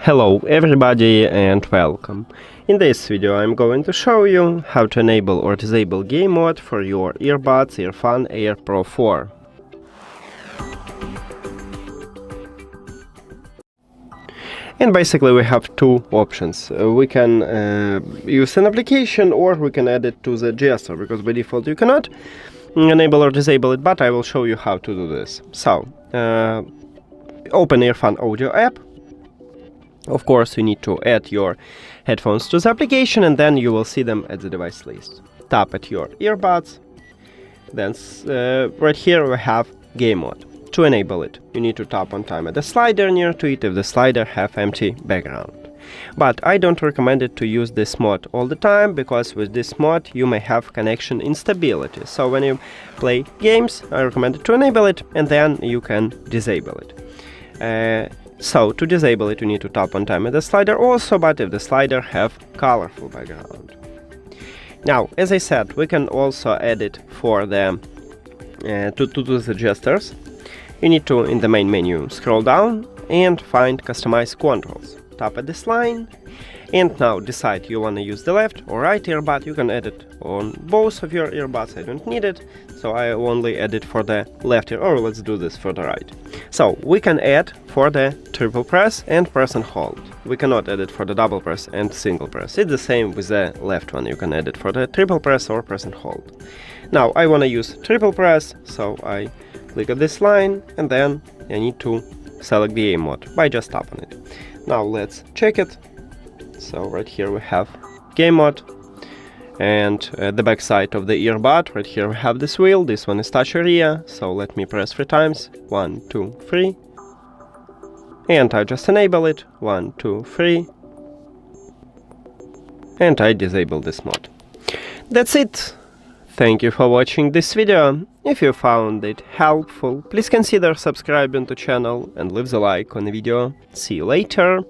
Hello everybody and welcome. In this video I'm going to show you how to enable or disable game mode for your earbuds EARFUN Air Pro 4. And basically we have two options. We can use an application or we can add it to the gesture, because by default you cannot enable or disable it, but I will show you how to do this. So, open EARFUN Audio app. Of course, you need to add your headphones to the application, and then you will see them at the device list. Tap at your earbuds. Then right here we have game mode. To enable it, you need to tap on time at the slider near to it if the slider have empty background. But I don't recommend it to use this mode all the time, because with this mode you may have connection instability. So when you play games, I recommend it to enable it, and then you can disable it. So, to disable it, you need to tap on time at the slider also, but if the slider have colorful background. Now, as I said, we can also add it for the to the gestures. You need to, in the main menu, scroll down and find Customize Controls. Tap at this line, and now decide you want to use the left or right earbud. You can add it on both of your earbuds. I don't need it, so I only add it for the left ear, or let's do this for the right. So we can add for the triple press and press and hold. We cannot add it for the double press and single press. It's the same with the left one. You can add it for the triple press or press and hold. Now I want to use triple press, so I click at this line, and then I need to select the aim mode by just tap on it. Now let's check it. So right here we have game mode, and the back side of the earbud, right here we have this wheel. This one is touch area, so let me press 3 times. 1, 2, 3. And I just enable it. 1, 2, 3. And I disable this mode. That's it. Thank you for watching this video. If you found it helpful, please consider subscribing to the channel and leave the like on the video. See you later.